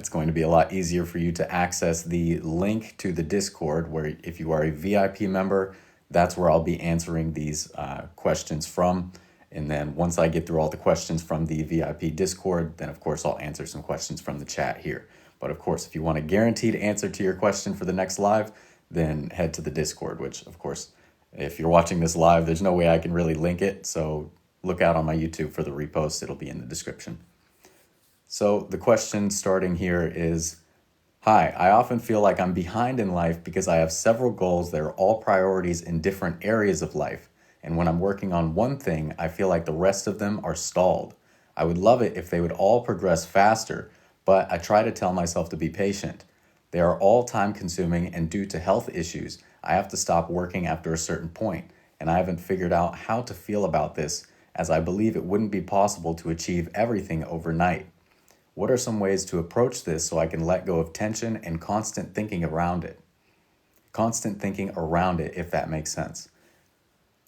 It's going to be a lot easier for you to access the link to the Discord, where if you are a VIP member, that's where I'll be answering these questions from. And then once I get through all the questions from the VIP Discord, then of course I'll answer some questions from the chat here. But of course, if you want a guaranteed answer to your question for the next live, then head to the Discord, which of course, if you're watching this live, there's no way I can really link it. So look out on my YouTube for the repost. It'll be in the description. So the question starting here is, hi, I often feel like I'm behind in life because I have several goals that are all priorities in different areas of life. And when I'm working on one thing, I feel like the rest of them are stalled. I would love it if they would all progress faster, but I try to tell myself to be patient. They are all time consuming, and due to health issues, I have to stop working after a certain point, and I haven't figured out how to feel about this, as I believe it wouldn't be possible to achieve everything overnight. What are some ways to approach this so I can let go of tension and constant thinking around it? Constant thinking around it, if that makes sense.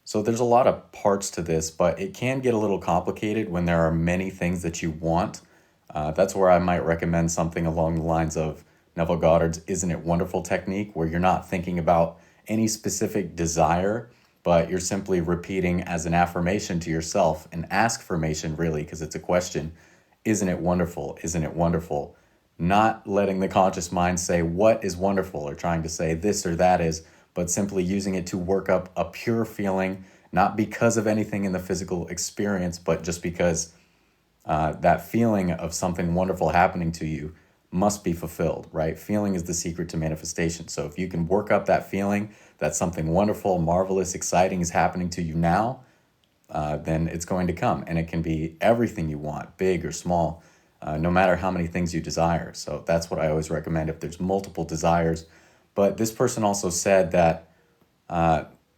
So there's a lot of parts to this, but it can get a little complicated when there are many things that you want. That's where I might recommend something along the lines of Neville Goddard's Isn't It Wonderful technique, where you're not thinking about any specific desire, but you're simply repeating as an affirmation to yourself, an ask-formation really, because it's a question. Isn't it wonderful? Isn't it wonderful? Not letting the conscious mind say what is wonderful or trying to say this or that is, but simply using it to work up a pure feeling, not because of anything in the physical experience, but just because that feeling of something wonderful happening to you must be fulfilled, right? Feeling is the secret to manifestation. So if you can work up that feeling that something wonderful, marvelous, exciting is happening to you now, then it's going to come. And it can be everything you want, big or small, no matter how many things you desire. So that's what I always recommend if there's multiple desires. But this person also said that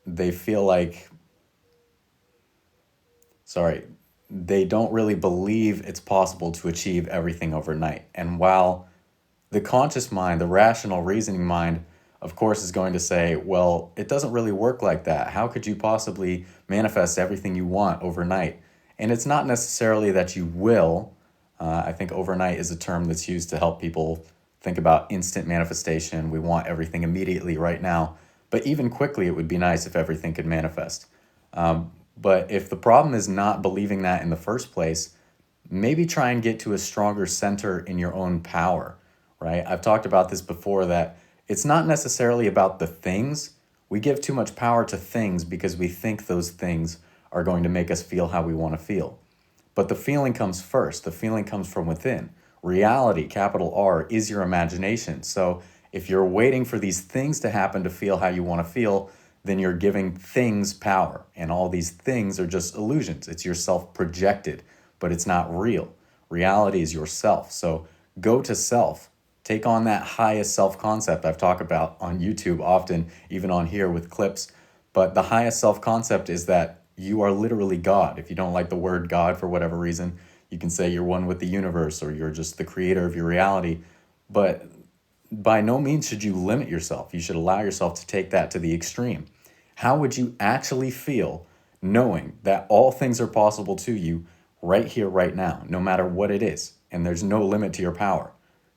they feel like, they don't really believe it's possible to achieve everything overnight. And while the conscious mind, the rational reasoning mind, of course, is going to say, well, it doesn't really work like that. How could you possibly manifest everything you want overnight? And it's not necessarily that you will. I think overnight is a term that's used to help people think about instant manifestation. We want everything immediately right now. But even quickly, it would be nice if everything could manifest. But if the problem is not believing that in the first place, maybe try and get to a stronger center in your own power, right? I've talked about this before, that it's not necessarily about the things. We give too much power to things because we think those things are going to make us feel how we want to feel. But the feeling comes first. The feeling comes from within. Reality, capital R, is your imagination. So if you're waiting for these things to happen to feel how you want to feel, then you're giving things power. And all these things are just illusions. It's yourself projected, but it's not real. Reality is yourself. So go to self. Take on that highest self-concept I've talked about on YouTube often, even on here with clips. But the highest self-concept is that you are literally God. If you don't like the word God for whatever reason, you can say you're one with the universe, or you're just the creator of your reality. But by no means should you limit yourself. You should allow yourself to take that to the extreme. How would you actually feel knowing that all things are possible to you right here, right now, no matter what it is, and there's no limit to your power?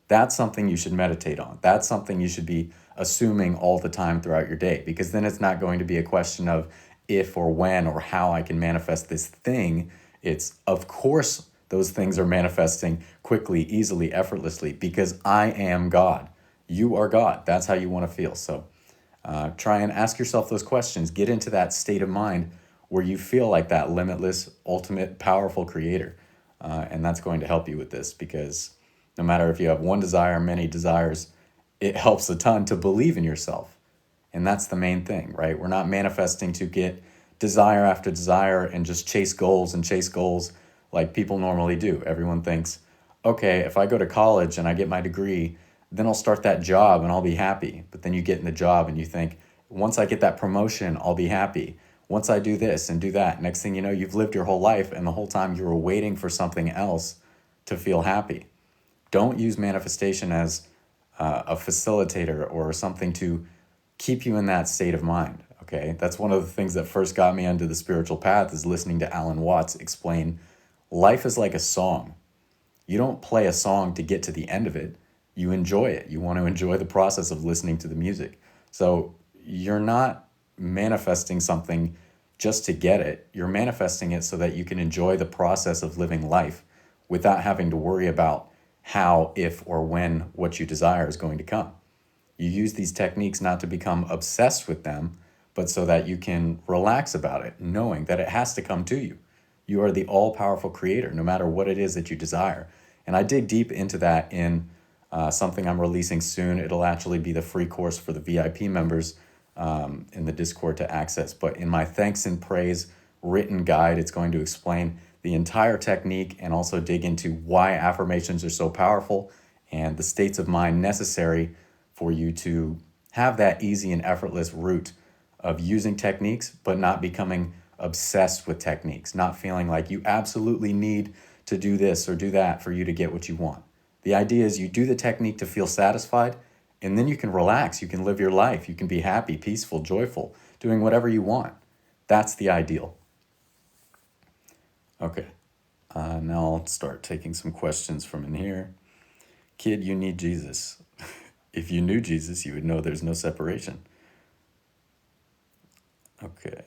That's something you should meditate on. That's something you should be assuming all the time throughout your day, because then it's not going to be a question of if or when or how I can manifest this thing. It's, of course, those things are manifesting quickly, easily, effortlessly, because I am God. You are God. That's how you want to feel. So try and ask yourself those questions. Get into that state of mind where you feel like that limitless, ultimate, powerful creator. And that's going to help you with this, because no matter if you have one desire, many desires, it helps a ton to believe in yourself. And that's the main thing, right? We're not manifesting to get desire after desire and just chase goals like people normally do. Everyone thinks, okay, if I go to college and I get my degree, then I'll start that job and I'll be happy. But then you get in the job and you think, once I get that promotion, I'll be happy. Once I do this and do that, next thing you know, you've lived your whole life, and the whole time you were waiting for something else to feel happy. Don't use manifestation as a facilitator or something to keep you in that state of mind, okay? That's one of the things that first got me onto the spiritual path, is listening to Alan Watts explain life is like a song. You don't play a song to get to the end of it. you enjoy it. You want to enjoy the process of listening to the music. So you're not manifesting something just to get it. You're manifesting it so that you can enjoy the process of living life without having to worry about how, if, or when what you desire is going to come. You use these techniques not to become obsessed with them, but so that you can relax about it, knowing that it has to come to you. You are the all powerful creator, no matter what it is that you desire. And I dig deep into that in something I'm releasing soon. It'll actually be the free course for the VIP members in the Discord to access. But in my Thanks and Praise written guide, it's going to explain the entire technique and also dig into why affirmations are so powerful and the states of mind necessary for you to have that easy and effortless route of using techniques, but not becoming obsessed with techniques, not feeling like you absolutely need to do this or do that for you to get what you want. The idea is you do the technique to feel satisfied, and then you can relax, you can live your life, you can be happy, peaceful, joyful, doing whatever you want. That's the ideal. Okay, now I'll start taking some questions from in here. Kid, you need Jesus. If you knew Jesus, you would know there's no separation. Okay.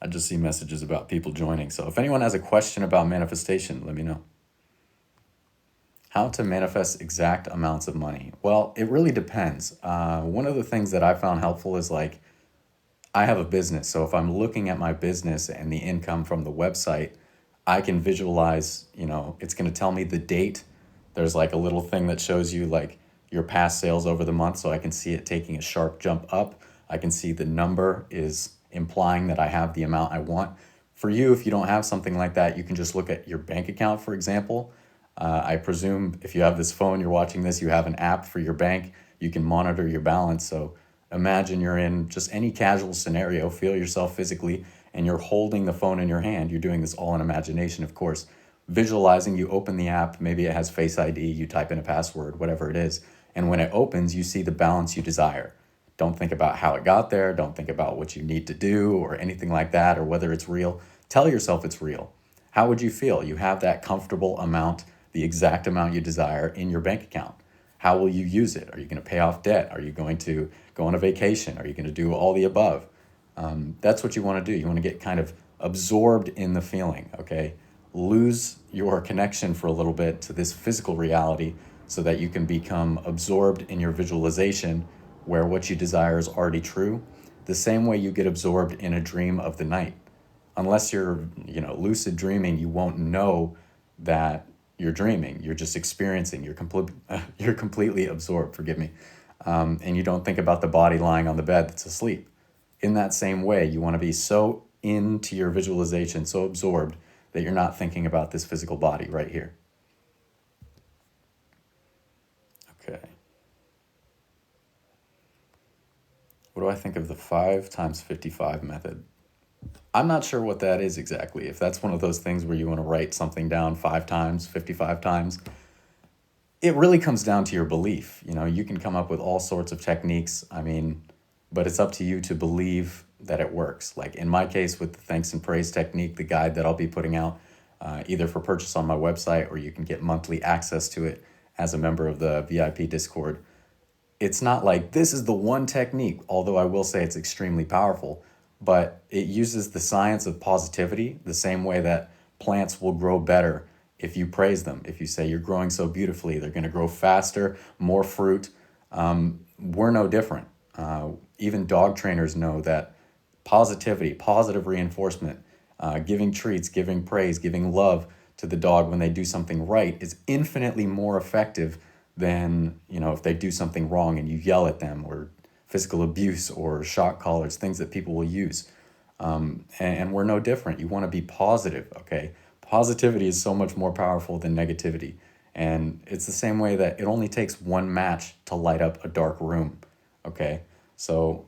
I just see messages about people joining. So if anyone has a question about manifestation, let me know. How to manifest exact amounts of money? Well, it really depends. One of the things that I found helpful is like, I have a business. So if I'm looking at my business and the income from the website, I can visualize, it's going to tell me the date. There's like a little thing that shows you like your past sales over the month. So I can see it taking a sharp jump up. I can see the number is implying that I have the amount I want. For you, if you don't have something like that, you can just look at your bank account, for example. I presume if you have this phone, you're watching this, you have an app for your bank. You can monitor your balance. So imagine you're in just any casual scenario, feel yourself physically, and you're holding the phone in your hand. You're doing this all in imagination, of course. Visualizing, you open the app, maybe it has Face ID, you type in a password, whatever it is. And when it opens, you see the balance you desire. Don't think about how it got there. Don't think about what you need to do or anything like that or whether it's real. Tell yourself it's real. How would you feel? You have that comfortable amount, the exact amount you desire in your bank account. How will you use it? Are you going to pay off debt? Are you going to go on a vacation? Are you going to do all the above? That's what you want to do. You want to get kind of absorbed in the feeling, okay? Lose your connection for a little bit to this physical reality so that you can become absorbed in your visualization where what you desire is already true, the same way you get absorbed in a dream of the night. Unless you're, lucid dreaming, you won't know that you're dreaming. You're just experiencing. You're completely absorbed, forgive me. And you don't think about the body lying on the bed that's asleep. In that same way, you want to be so into your visualization, so absorbed that you're not thinking about this physical body right here. Okay. What do I think of the 5 times 55 method? I'm not sure what that is exactly. If that's one of those things where you want to write something down 5 times, 55 times, it really comes down to your belief. You can come up with all sorts of techniques. But it's up to you to believe that it works. Like in my case with the Thanks and Praise technique, the guide that I'll be putting out, either for purchase on my website or you can get monthly access to it as a member of the VIP Discord. It's not like this is the one technique, although I will say it's extremely powerful, but it uses the science of positivity the same way that plants will grow better if you praise them. If you say you're growing so beautifully, they're going to grow faster, more fruit. We're no different. Even dog trainers know that positivity, positive reinforcement, giving treats, giving praise, giving love to the dog when they do something right is infinitely more effective than, if they do something wrong and you yell at them, or physical abuse or shock collars, things that people will use. And we're no different. You want to be positive, okay? Positivity is so much more powerful than negativity. And it's the same way that it only takes one match to light up a dark room, okay? So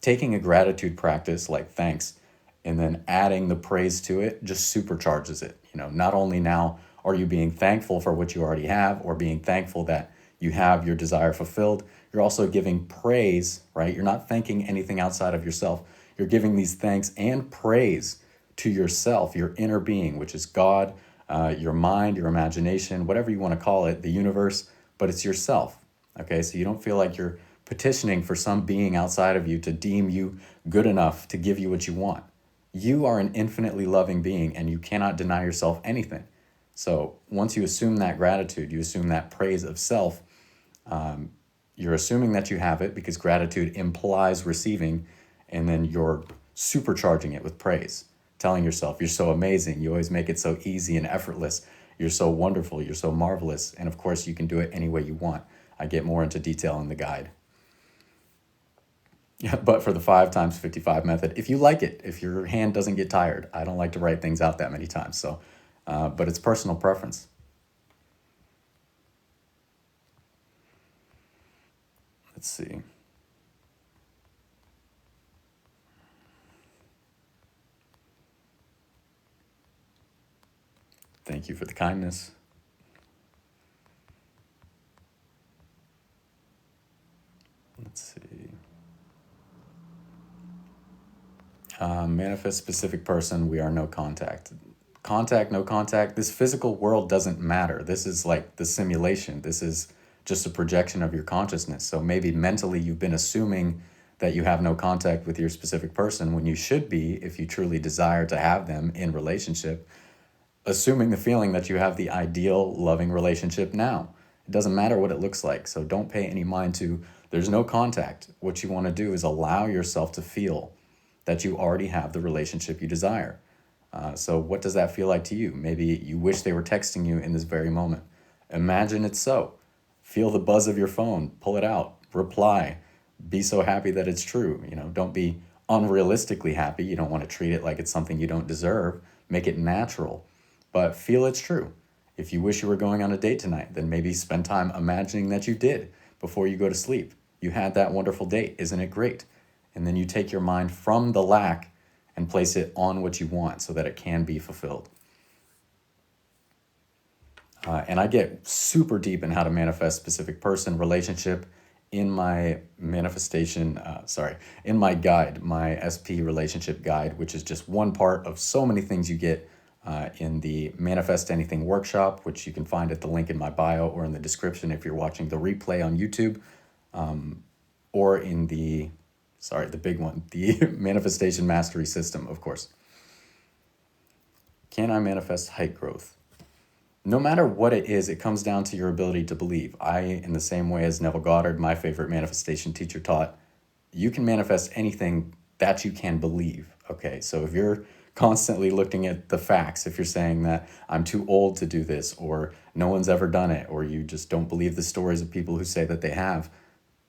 taking a gratitude practice like thanks and then adding the praise to it just supercharges it. Not only now are you being thankful for what you already have or being thankful that you have your desire fulfilled, you're also giving praise, right? You're not thanking anything outside of yourself. You're giving these thanks and praise to yourself, your inner being, which is God, your mind, your imagination, whatever you want to call it, the universe, but it's yourself. Okay, so you don't feel like you're petitioning for some being outside of you to deem you good enough to give you what you want. You are an infinitely loving being and you cannot deny yourself anything. So once you assume that gratitude, you assume that praise of self, you're assuming that you have it because gratitude implies receiving, and then you're supercharging it with praise, telling yourself you're so amazing, you always make it so easy and effortless, you're so wonderful, you're so marvelous, and of course you can do it any way you want. I get more into detail in the guide. But for the 5 times 55 method, if you like it, if your hand doesn't get tired, I don't like to write things out that many times. So, but it's personal preference. Let's see. Thank you for the kindness. Let's see. Manifest specific person, we are no contact. Contact, no contact. This physical world doesn't matter. This is like the simulation. This is just a projection of your consciousness. So maybe mentally you've been assuming that you have no contact with your specific person when you should be, if you truly desire to have them in relationship, assuming the feeling that you have the ideal loving relationship now. It doesn't matter what it looks like. So don't pay any mind to there's no contact. What you want to do is allow yourself to feel that you already have the relationship you desire. So what does that feel like to you? Maybe you wish they were texting you in this very moment. Imagine it's so. Feel the buzz of your phone, pull it out, reply, be so happy that it's true. Don't be unrealistically happy. You don't want to treat it like it's something you don't deserve. Make it natural, but feel it's true. If you wish you were going on a date tonight, then maybe spend time imagining that you did before you go to sleep. You had that wonderful date. Isn't it great? And then you take your mind from the lack and place it on what you want so that it can be fulfilled. And I get super deep in how to manifest specific person, relationship in my in my guide, my SP relationship guide, which is just one part of so many things you get in the Manifest Anything workshop, which you can find at the link in my bio or in the description if you're watching the replay on YouTube, or in the big one, the Manifestation Mastery System, of course. Can I manifest height growth? No matter what it is, it comes down to your ability to believe. In the same way as Neville Goddard, my favorite manifestation teacher, taught, you can manifest anything that you can believe. Okay, so if you're constantly looking at the facts, if you're saying that I'm too old to do this, or no one's ever done it, or you just don't believe the stories of people who say that they have,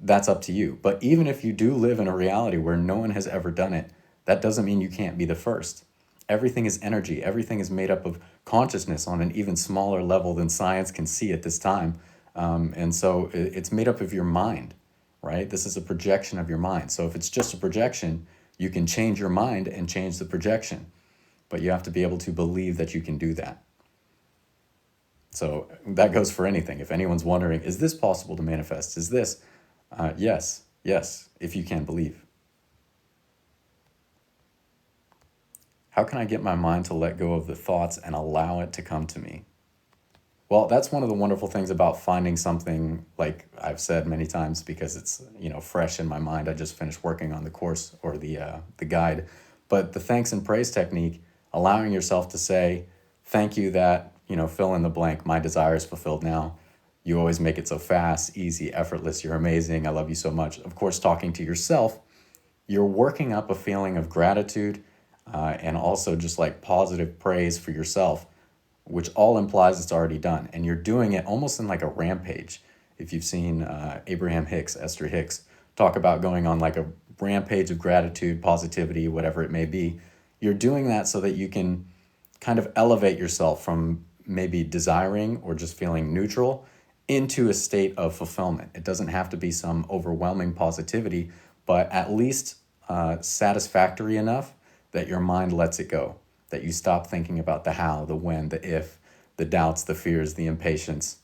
that's up to you. But even if you do live in a reality where no one has ever done it, that doesn't mean you can't be the first. Everything is energy. Everything is made up of consciousness on an even smaller level than science can see at this time. And so it's made up of your mind, right? This is a projection of your mind. So if it's just a projection, you can change your mind and change the projection. But you have to be able to believe that you can do that. So that goes for anything. If anyone's wondering, is this possible to manifest? Is this? Yes, if you can believe. How can I get my mind to let go of the thoughts and allow it to come to me? Well, that's one of the wonderful things about finding something, like I've said many times, because it's fresh in my mind. I just finished working on the course or the guide. But the thanks and praise technique, allowing yourself to say, thank you that, fill in the blank, my desire is fulfilled now. You always make it so fast, easy, effortless. You're amazing. I love you so much. Of course, talking to yourself, you're working up a feeling of gratitude and also just like positive praise for yourself, which all implies it's already done. And you're doing it almost in like a rampage. If you've seen Abraham Hicks, Esther Hicks, talk about going on like a rampage of gratitude, positivity, whatever it may be, you're doing that so that you can kind of elevate yourself from maybe desiring or just feeling neutral into a state of fulfillment. It doesn't have to be some overwhelming positivity, but at least satisfactory enough that your mind lets it go, that you stop thinking about the how, the when, the if, the doubts, the fears, the impatience.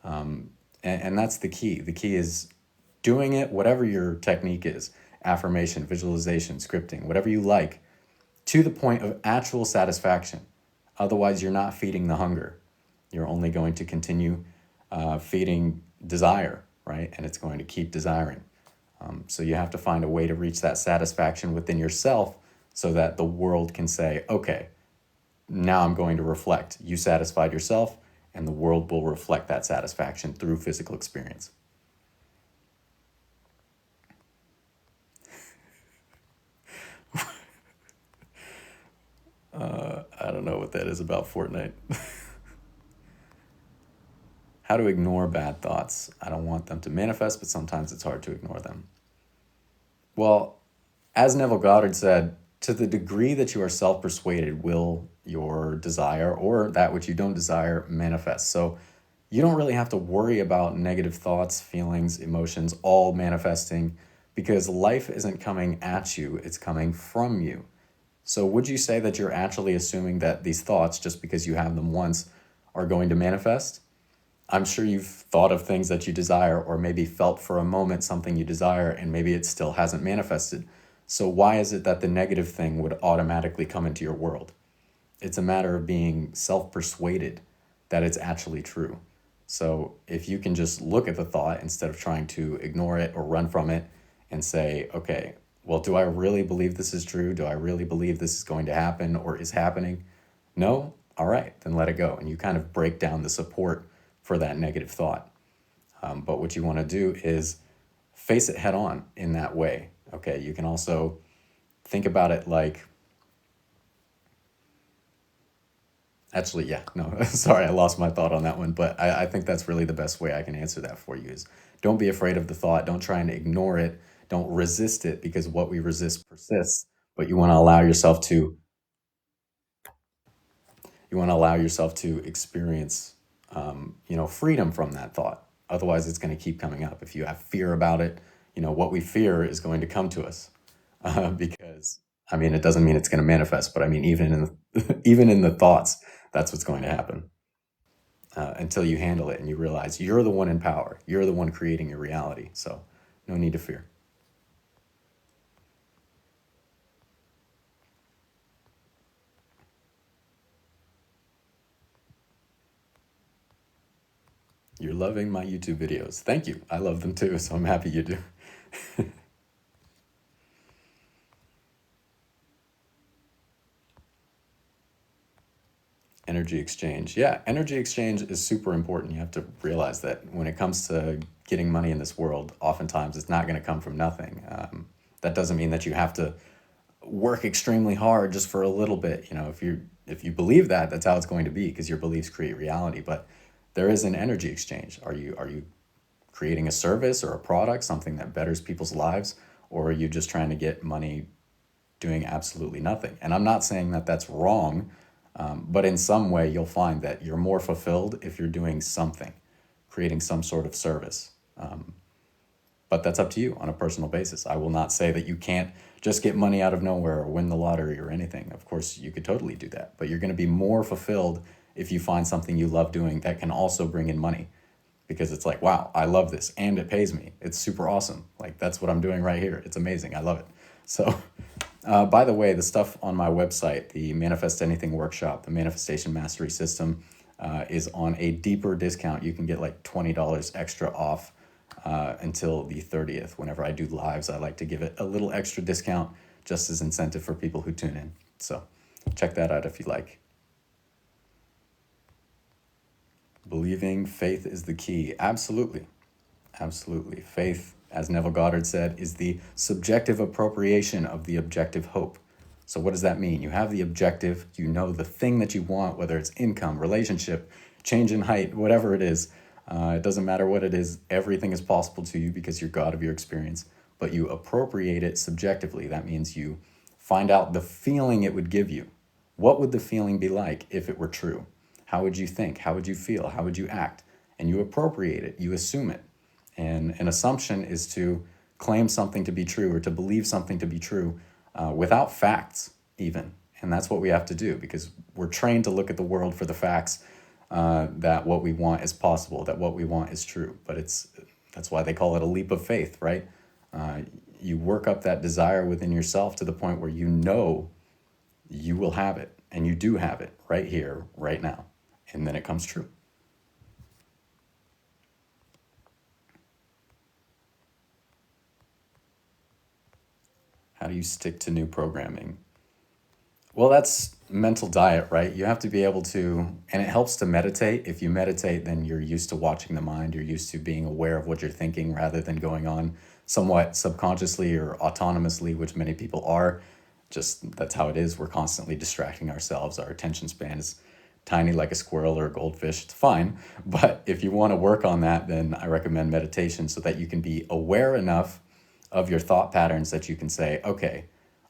And that's the key. The key is doing it, whatever your technique is, affirmation, visualization, scripting, whatever you like, to the point of actual satisfaction. Otherwise, you're not feeding the hunger. You're only going to continue feeding desire, right? And it's going to keep desiring. So you have to find a way to reach that satisfaction within yourself so that the world can say, okay, now I'm going to reflect. You satisfied yourself, and the world will reflect that satisfaction through physical experience. I don't know what that is about Fortnite. How to ignore bad thoughts. I don't want them to manifest, but sometimes it's hard to ignore them. Well, as Neville Goddard said, to the degree that you are self persuaded, will your desire or that which you don't desire manifest. So you don't really have to worry about negative thoughts, feelings, emotions all manifesting because life isn't coming at you, it's coming from you. So would you say that you're actually assuming that these thoughts, just because you have them once, are going to manifest? I'm sure you've thought of things that you desire, or maybe felt for a moment something you desire, and maybe it still hasn't manifested. So, why is it that the negative thing would automatically come into your world? It's a matter of being self persuaded that it's actually true. So, if you can just look at the thought instead of trying to ignore it or run from it and say, okay, well, do I really believe this is true? Do I really believe this is going to happen or is happening? No? All right, then let it go. And you kind of break down the support for that negative thought. But what you want to do is face it head on in that way. Okay, you can also think about it like, actually, yeah, no, sorry, I lost my thought on that one. But I think that's really the best way I can answer that for you is don't be afraid of the thought. Don't try and ignore it. Don't resist it because what we resist persists. But you want to allow yourself to experience, freedom from that thought. Otherwise, it's going to keep coming up. If you have fear about it, what we fear is going to come to us. Because I mean, it doesn't mean it's going to manifest, but I mean, even in even in the thoughts, that's what's going to happen until you handle it and you realize you're the one in power. You're the one creating your reality. So, no need to fear. You're loving my YouTube videos. Thank you. I love them too, so I'm happy you do. Energy exchange. Yeah, energy exchange is super important. You have to realize that when it comes to getting money in this world, oftentimes it's not going to come from nothing. That doesn't mean that you have to work extremely hard just for a little bit. If you believe that, that's how it's going to be because your beliefs create reality. But there is an energy exchange. Are you creating a service or a product, something that betters people's lives, or are you just trying to get money doing absolutely nothing? And I'm not saying that that's wrong, but in some way you'll find that you're more fulfilled if you're doing something, creating some sort of service. But that's up to you on a personal basis. I will not say that you can't just get money out of nowhere or win the lottery or anything. Of course, you could totally do that, but you're going to be more fulfilled if you find something you love doing that can also bring in money because it's like, wow, I love this and it pays me. It's super awesome. Like, that's what I'm doing right here. It's amazing. I love it. So, by the way, the stuff on my website, the Manifest Anything workshop, the Manifestation Mastery System, is on a deeper discount. You can get like $20 extra off until the 30th. Whenever I do lives, I like to give it a little extra discount just as incentive for people who tune in. So check that out if you like. Believing faith is the key. Absolutely. Absolutely. Faith, as Neville Goddard said, is the subjective appropriation of the objective hope. So what does that mean? You have the objective, you know the thing that you want, whether it's income, relationship, change in height, whatever it is. It doesn't matter what it is. Everything is possible to you because you're God of your experience. But you appropriate it subjectively. That means you find out the feeling it would give you. What would the feeling be like if it were true? How would you think? How would you feel? How would you act? And you appropriate it. You assume it. And an assumption is to claim something to be true or to believe something to be true without facts, even. And that's what we have to do because we're trained to look at the world for the facts that what we want is possible, that what we want is true. But that's why they call it a leap of faith, right? You work up that desire within yourself to the point where you know you will have it And you do have it right here, right now. And then it comes true. How do you stick to new programming? Well, that's mental diet, right? You have to be able to, and it helps to meditate. If you meditate, then you're used to watching the mind. You're used to being aware of what you're thinking rather than going on somewhat subconsciously or autonomously, which many people are. Just that's how it is. We're constantly distracting ourselves. Our attention span is tiny like a squirrel or a goldfish. It's fine. But if you want to work on that, then I recommend meditation so that you can be aware enough of your thought patterns that you can say, okay,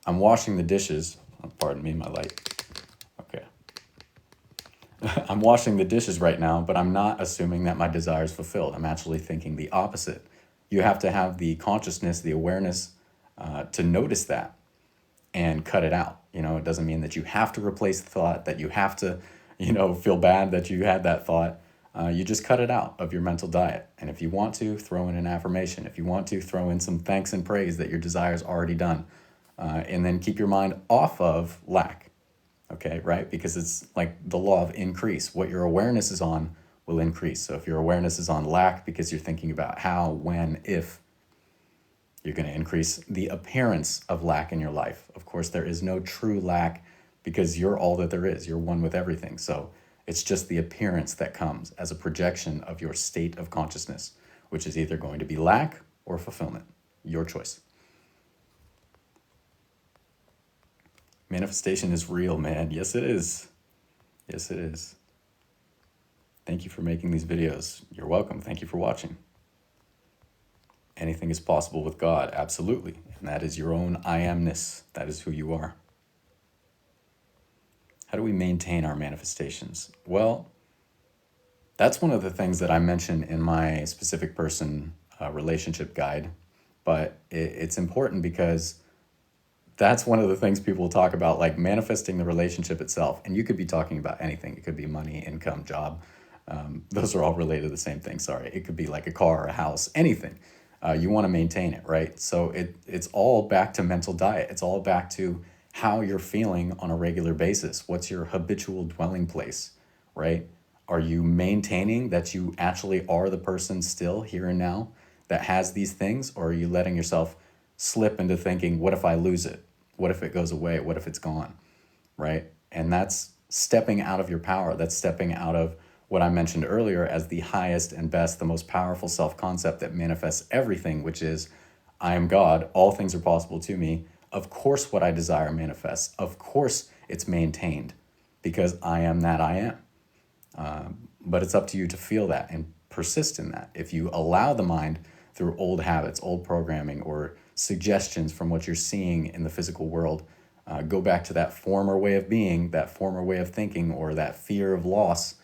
I'm washing the dishes. Pardon me, my light. Okay. I'm washing the dishes right now, but I'm not assuming that my desire is fulfilled. I'm actually thinking the opposite. You have to have the consciousness, the awareness to notice that and cut it out. It doesn't mean that you have to replace the thought, that you have to, feel bad that you had that thought. You just cut it out of your mental diet. And if you want to, throw in an affirmation. If you want to, throw in some thanks and praise that your desire is already done. And then keep your mind off of lack. Okay, right? Because it's like the law of increase. What your awareness is on will increase. So if your awareness is on lack because you're thinking about how, when, if, you're going to increase the appearance of lack in your life. Of course, there is no true lack because you're all that there is. You're one with everything. So it's just the appearance that comes as a projection of your state of consciousness, which is either going to be lack or fulfillment. Your choice. Manifestation is real, man. Yes, it is. Yes, it is. Thank you for making these videos. You're welcome. Thank you for watching. Anything is possible with God, absolutely. And that is your own I amness. That is who you are. How do we maintain our manifestations? Well, that's one of the things that I mention in my specific person relationship guide. But it's important because that's one of the things people talk about, like manifesting the relationship itself. And you could be talking about anything. It could be money, income, job. Those are all related to the same thing. Sorry. It could be like a car, a house, anything. You want to maintain it, right? So it's all back to mental diet. It's all back to how you're feeling on a regular basis. What's your habitual dwelling place, right? Are you maintaining that you actually are the person still here and now that has these things? Or are you letting yourself slip into thinking, what if I lose it? What if it goes away? What if it's gone, right? And that's stepping out of your power. That's stepping out of what I mentioned earlier as the highest and best, the most powerful self-concept that manifests everything, which is, I am God, all things are possible to me. Of course, what I desire manifests. Of course, it's maintained because I am that I am. But it's up to you to feel that and persist in that. If you allow the mind through old habits, old programming, or suggestions from what you're seeing in the physical world, go back to that former way of being, that former way of thinking, or that fear of loss,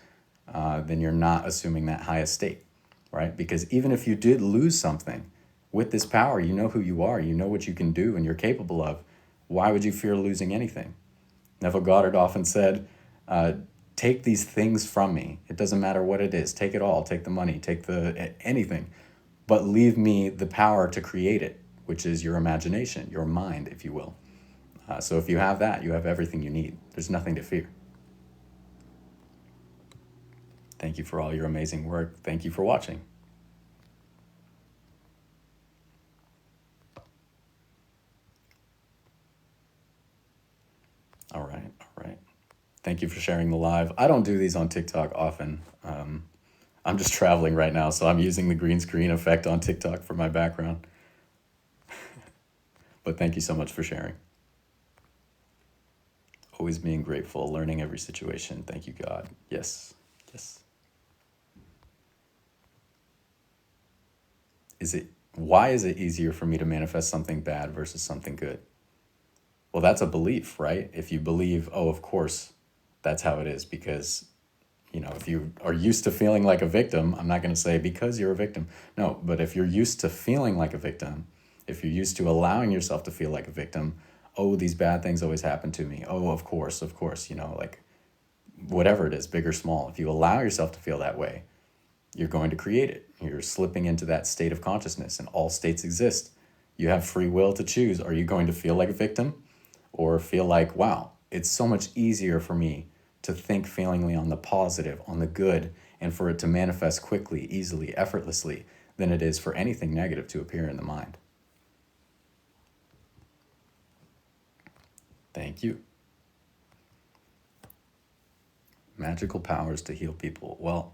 then you're not assuming that highest state, right? Because even if you did lose something, with this power, you know who you are, you know what you can do and you're capable of. Why would you fear losing anything? Neville Goddard often said, take these things from me. It doesn't matter what it is. Take it all. Take the money. Take anything. But leave me the power to create it, which is your imagination, your mind, if you will. So if you have that, you have everything you need. There's nothing to fear. Thank you for all your amazing work. Thank you for watching. All right. Thank you for sharing the live. I don't do these on TikTok often. I'm just traveling right now, so I'm using the green screen effect on TikTok for my background. But thank you so much for sharing. Always being grateful, learning every situation. Thank you, God. Yes. Why is it easier for me to manifest something bad versus something good? Well, that's a belief, right? If you believe, oh, of course, that's how it is, because, if you are used to feeling like a victim, I'm not going to say because you're a victim. No, but if you're used to feeling like a victim, if you're used to allowing yourself to feel like a victim, oh, these bad things always happen to me. Oh, of course, like whatever it is, big or small. If you allow yourself to feel that way, you're going to create it. You're slipping into that state of consciousness, and all states exist. You have free will to choose. Are you going to feel like a victim or feel like, wow, it's so much easier for me to think feelingly on the positive, on the good, and for it to manifest quickly, easily, effortlessly than it is for anything negative to appear in the mind. Thank you. Magical powers to heal people. Well,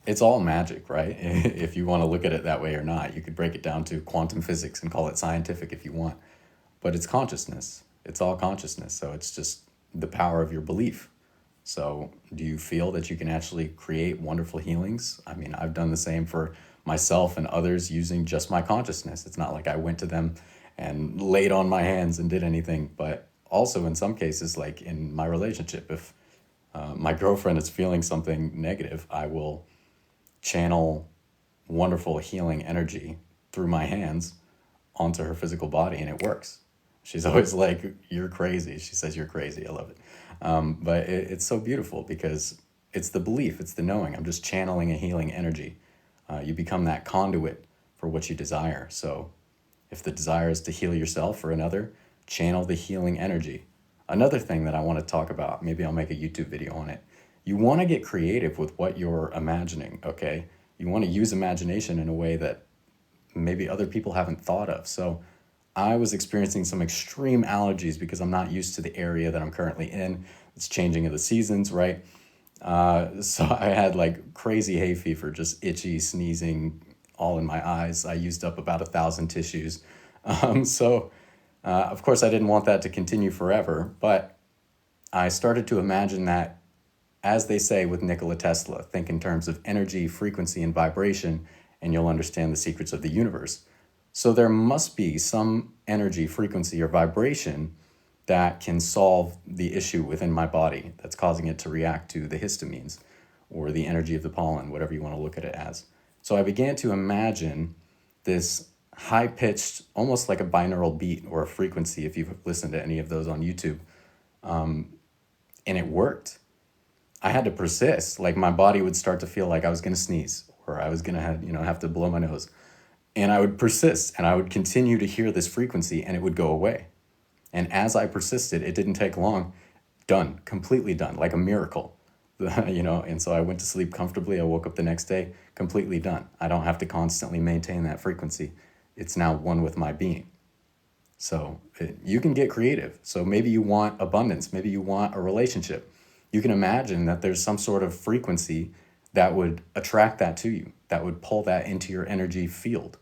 it's all magic, right? If you want to look at it that way or not, you could break it down to quantum physics and call it scientific if you want. But it's consciousness. It's all consciousness. So it's just the power of your belief. So do you feel that you can actually create wonderful healings? I mean, I've done the same for myself and others using just my consciousness. It's not like I went to them and laid on my hands and did anything. But also in some cases, like in my relationship, if my girlfriend is feeling something negative, I will channel wonderful healing energy through my hands onto her physical body, and it works. She's always like, "You're crazy." She says, "You're crazy." I love it. But it's so beautiful because it's the belief, it's the knowing. I'm just channeling a healing energy. You become that conduit for what you desire. So if the desire is to heal yourself or another, channel the healing energy. Another thing that I want to talk about, maybe I'll make a YouTube video on it. You want to get creative with what you're imagining, okay? You want to use imagination in a way that maybe other people haven't thought of. So I was experiencing some extreme allergies because I'm not used to the area that I'm currently in. It's changing of the seasons, right? So I had like crazy hay fever, just itchy, sneezing, all in my eyes. I used up about 1,000 tissues. Of course, I didn't want that to continue forever, but I started to imagine that, as they say with Nikola Tesla, think in terms of energy, frequency, and vibration, and you'll understand the secrets of the universe. So there must be some energy, frequency, or vibration that can solve the issue within my body that's causing it to react to the histamines or the energy of the pollen, whatever you want to look at it as. So I began to imagine this high-pitched, almost like a binaural beat or a frequency, if you've listened to any of those on YouTube, and it worked. I had to persist. Like my body would start to feel like I was going to sneeze or I was going to have to blow my nose. And I would persist and I would continue to hear this frequency and it would go away. And as I persisted, it didn't take long. Done, completely done, like a miracle. And so I went to sleep comfortably. I woke up the next day, completely done. I don't have to constantly maintain that frequency. It's now one with my being. So you can get creative. So maybe you want abundance. Maybe you want a relationship. You can imagine that there's some sort of frequency that would attract that to you, that would pull that into your energy field.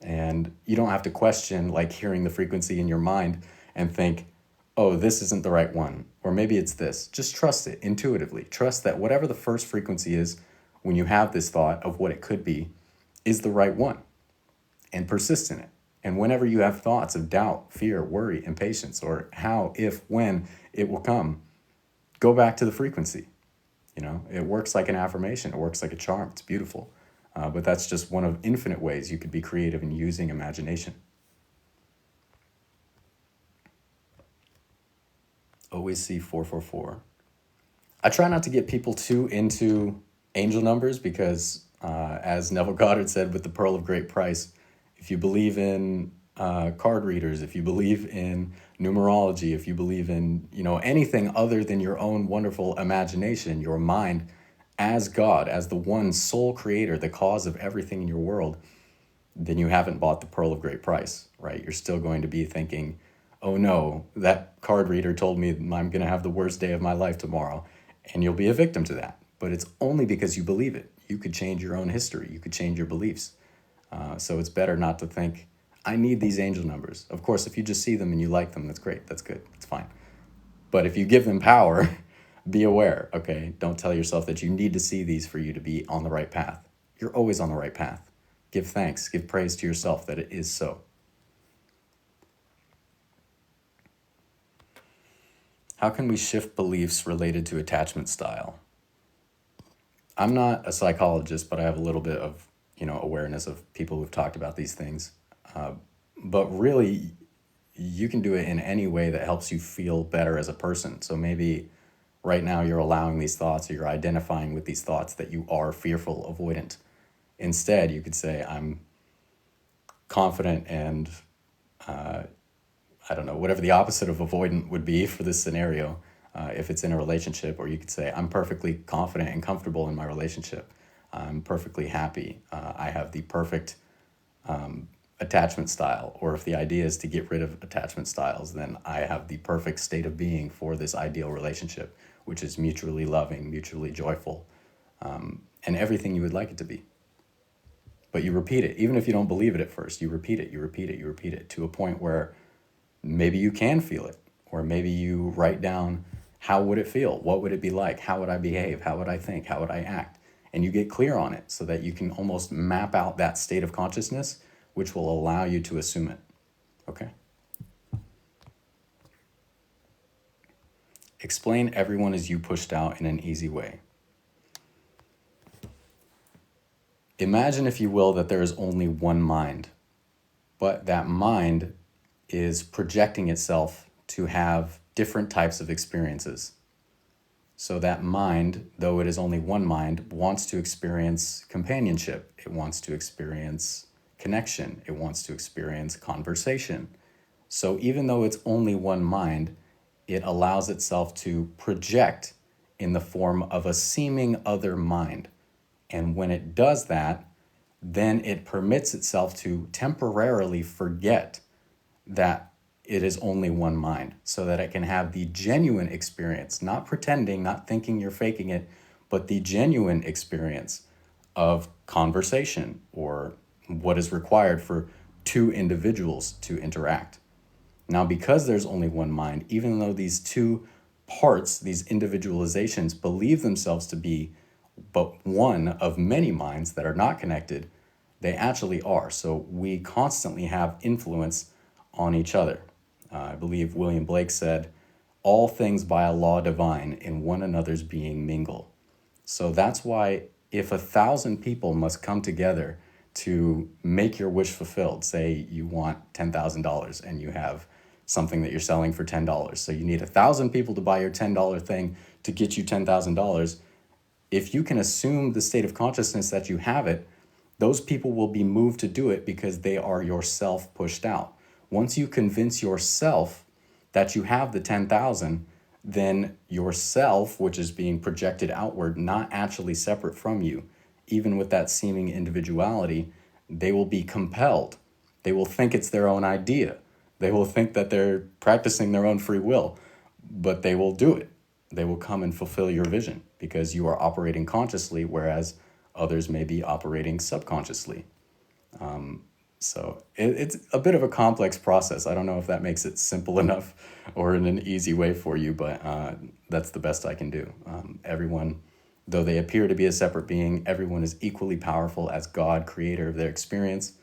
And you don't have to question like hearing the frequency in your mind and think, oh, this isn't the right one, or maybe it's this. Just trust it intuitively. Trust that whatever the first frequency is when you have this thought of what it could be is the right one, and persist in it. And whenever you have thoughts of doubt, fear, worry, impatience, or how, if, when it will come, go back to the frequency. It works like an affirmation. It works like a charm. It's beautiful. But that's just one of infinite ways you could be creative in using imagination. Always see 444. I try not to get people too into angel numbers because, as Neville Goddard said with the Pearl of Great Price, if you believe in card readers, if you believe in numerology, if you believe in anything other than your own wonderful imagination, your mind as God, as the one sole creator, the cause of everything in your world, then you haven't bought the Pearl of Great Price, right? You're still going to be thinking, oh no, that card reader told me I'm going to have the worst day of my life tomorrow, and you'll be a victim to that. But it's only because you believe it. You could change your own history. You could change your beliefs. So it's better not to think, I need these angel numbers. Of course, if you just see them and you like them, that's great. That's good. That's fine. But if you give them power, be aware, okay? Don't tell yourself that you need to see these for you to be on the right path. You're always on the right path. Give thanks, give praise to yourself that it is so. How can we shift beliefs related to attachment style? I'm not a psychologist, but I have a little bit of awareness of people who've talked about these things. But really, you can do it in any way that helps you feel better as a person. So maybe right now you're allowing these thoughts, or you're identifying with these thoughts that you are fearful, avoidant. Instead, you could say, I'm confident and I don't know, whatever the opposite of avoidant would be for this scenario, if it's in a relationship, or you could say, I'm perfectly confident and comfortable in my relationship. I'm perfectly happy. I have the perfect attachment style. Or if the idea is to get rid of attachment styles, then I have the perfect state of being for this ideal relationship, which is mutually loving, mutually joyful, and everything you would like it to be. But you repeat it, even if you don't believe it at first, you repeat it, you repeat it, you repeat it to a point where maybe you can feel it, or maybe you write down, how would it feel? What would it be like? How would I behave? How would I think? How would I act? And you get clear on it so that you can almost map out that state of consciousness, which will allow you to assume it. Okay? Explain everyone as you pushed out in an easy way. Imagine, if you will, that there is only one mind, but that mind is projecting itself to have different types of experiences. So that mind, though it is only one mind, wants to experience companionship. It wants to experience connection. It wants to experience conversation. So even though it's only one mind, it allows itself to project in the form of a seeming other mind. And when it does that, then it permits itself to temporarily forget that it is only one mind, so that it can have the genuine experience, not pretending, not thinking you're faking it, but the genuine experience of conversation, or what is required for two individuals to interact. Now, because there's only one mind, even though these two parts, these individualizations, believe themselves to be but one of many minds that are not connected, they actually are. So we constantly have influence on each other. I believe William Blake said, all things by a law divine in one another's being mingle. So that's why if 1,000 people must come together to make your wish fulfilled, say you want $10,000 and you have something that you're selling for $10. So you need 1,000 people to buy your $10 thing to get you $10,000. If you can assume the state of consciousness that you have it, those people will be moved to do it because they are yourself pushed out. Once you convince yourself that you have the 10,000, then yourself, which is being projected outward, not actually separate from you, even with that seeming individuality, they will be compelled. They will think it's their own idea. They will think that they're practicing their own free will, but they will do it. They will come and fulfill your vision because you are operating consciously, whereas others may be operating subconsciously. So it's a bit of a complex process. I don't know if that makes it simple enough or in an easy way for you, but that's the best I can do. Everyone, though they appear to be a separate being, everyone is equally powerful as God, creator of their experience.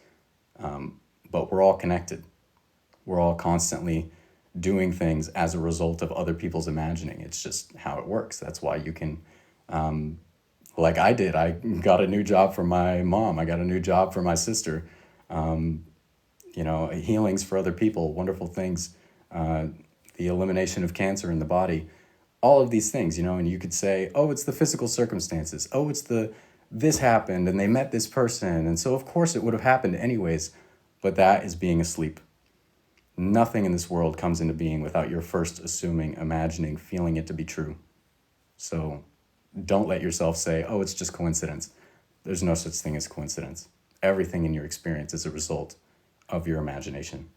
But we're all connected. We're all constantly doing things as a result of other people's imagining. It's just how it works. That's why you can, like I did, I got a new job for my mom. I got a new job for my sister. Healings for other people, wonderful things, the elimination of cancer in the body, all of these things, and you could say, oh, it's the physical circumstances. Oh, it's this happened and they met this person. And so of course it would have happened anyways, but that is being asleep. Nothing in this world comes into being without your first assuming, imagining, feeling it to be true. So don't let yourself say, oh, it's just coincidence. There's no such thing as coincidence. Everything in your experience is a result of your imagination.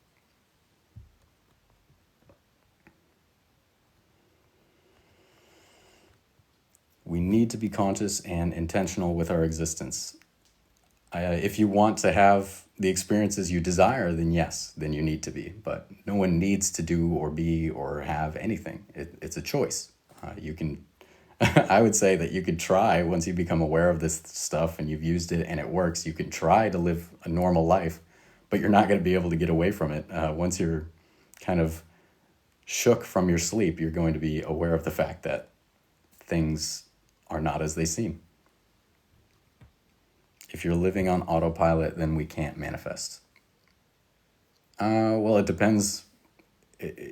We need to be conscious and intentional with our existence. If you want to have the experiences you desire, then yes, then you need to be. But no one needs to do or be or have anything. It's a choice. You can, I would say that you could try, once you become aware of this stuff and you've used it and it works, you can try to live a normal life, but you're not going to be able to get away from it. Once you're kind of shook from your sleep, you're going to be aware of the fact that things are not as they seem. If you're living on autopilot, then we can't manifest. Well, it depends.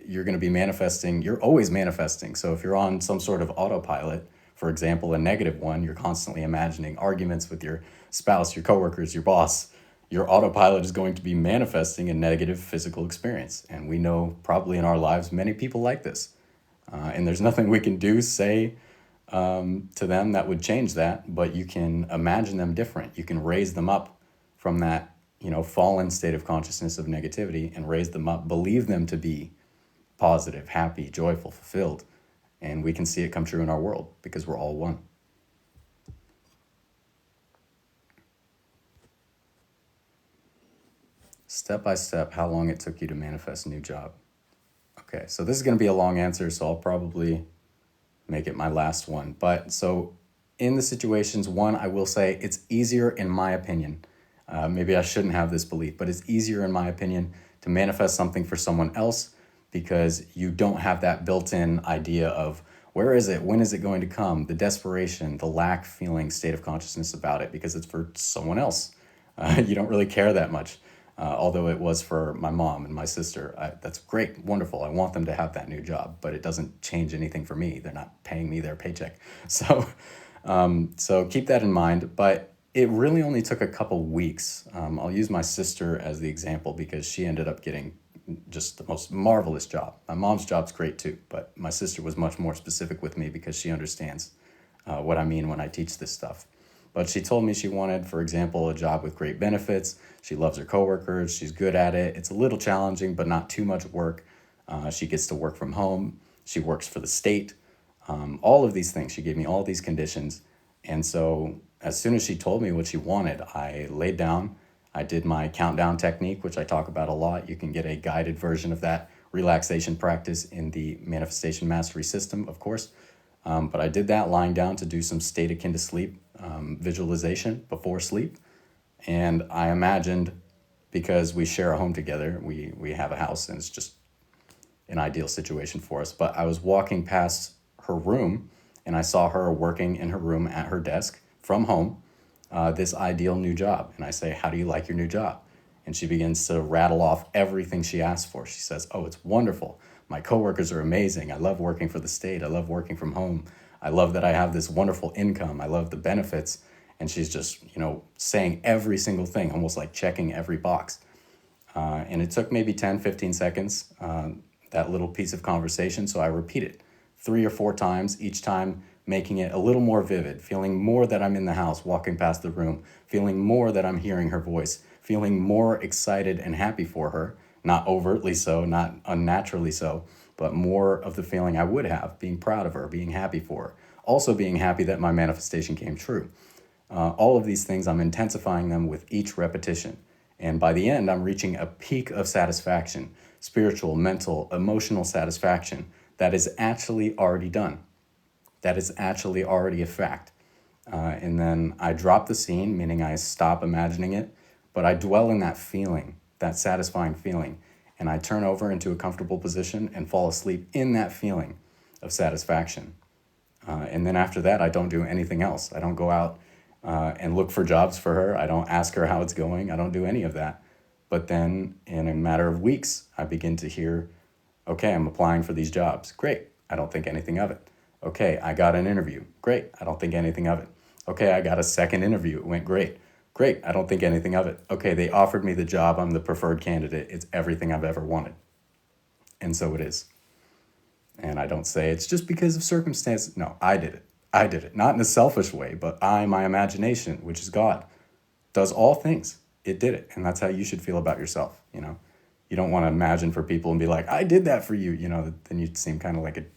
You're going to be manifesting. You're always manifesting. So if you're on some sort of autopilot, for example, a negative one, you're constantly imagining arguments with your spouse, your coworkers, your boss, your autopilot is going to be manifesting a negative physical experience. And we know probably in our lives, many people like this. And there's nothing we can do, say to them that would change that, but you can imagine them different. You can raise them up from that, fallen state of consciousness of negativity and raise them up, believe them to be positive, happy, joyful, fulfilled. And we can see it come true in our world because we're all one. Step by step, how long it took you to manifest a new job. Okay, so this is going to be a long answer, so I'll probably make it my last one. But so in the situations, one, I will say it's easier in my opinion. Maybe I shouldn't have this belief, but it's easier in my opinion to manifest something for someone else because you don't have that built-in idea of where is it, when is it going to come, the desperation, the lack feeling state of consciousness about it because it's for someone else. You don't really care that much. Although it was for my mom and my sister. That's great, wonderful. I want them to have that new job, but it doesn't change anything for me. They're not paying me their paycheck. So keep that in mind. But it really only took a couple weeks. I'll use my sister as the example because she ended up getting just the most marvelous job. My mom's job's great too, but my sister was much more specific with me because she understands what I mean when I teach this stuff. But she told me she wanted, for example, a job with great benefits. She loves her coworkers. She's good at it. It's a little challenging, but not too much work. She gets to work from home. She works for the state. All of these things. She gave me all these conditions. And so as soon as she told me what she wanted, I laid down. I did my countdown technique, which I talk about a lot. You can get a guided version of that relaxation practice in the Manifestation Mastery System, of course. But I did that lying down to do some state akin to sleep visualization before sleep. And I imagined, because we share a home together, we have a house and it's just an ideal situation for us. But I was walking past her room and I saw her working in her room at her desk from home, this ideal new job. And I say, how do you like your new job? And she begins to rattle off everything she asked for. She says, oh, it's wonderful. My coworkers are amazing. I love working for the state. I love working from home. I love that I have this wonderful income. I love the benefits. And she's just, saying every single thing, almost like checking every box. And it took maybe 10, 15 seconds, that little piece of conversation. So I repeat it 3 or 4 times, each time making it a little more vivid, feeling more that I'm in the house, walking past the room, feeling more that I'm hearing her voice, feeling more excited and happy for her, not overtly so, not unnaturally so, but more of the feeling I would have, being proud of her, being happy for her, also being happy that my manifestation came true. All of these things, I'm intensifying them with each repetition. And by the end, I'm reaching a peak of satisfaction, spiritual, mental, emotional satisfaction that is actually already done. That is actually already a fact. And then I drop the scene, meaning I stop imagining it, but I dwell in that feeling, that satisfying feeling, and I turn over into a comfortable position and fall asleep in that feeling of satisfaction. And then after that, I don't do anything else. I don't go out and look for jobs for her. I don't ask her how it's going. I don't do any of that. But then in a matter of weeks, I begin to hear, okay, I'm applying for these jobs. Great. I don't think anything of it. Okay, I got an interview. Great. I don't think anything of it. Okay, I got a second interview. It went great. Great. I don't think anything of it. Okay, they offered me the job. I'm the preferred candidate. It's everything I've ever wanted. And so it is. And I don't say it's just because of circumstances. No, I did it. I did it. Not in a selfish way, but my imagination, which is God, does all things. It did it. And that's how you should feel about yourself. You don't want to imagine for people and be like, I did that for you. Then you seem kind of like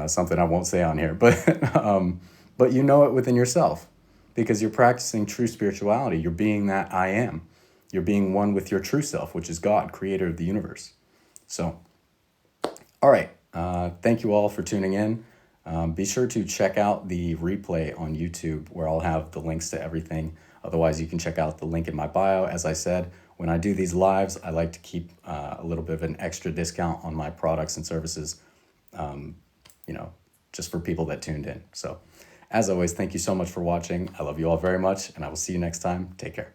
something I won't say on here. But you know it within yourself because you're practicing true spirituality. You're being that I am. You're being one with your true self, which is God, creator of the universe. So, all right. Thank you all for tuning in. Be sure to check out the replay on YouTube where I'll have the links to everything. Otherwise, you can check out the link in my bio. As I said, when I do these lives, I like to keep a little bit of an extra discount on my products and services, just for people that tuned in. So, as always, thank you so much for watching. I love you all very much, and I will see you next time. Take care.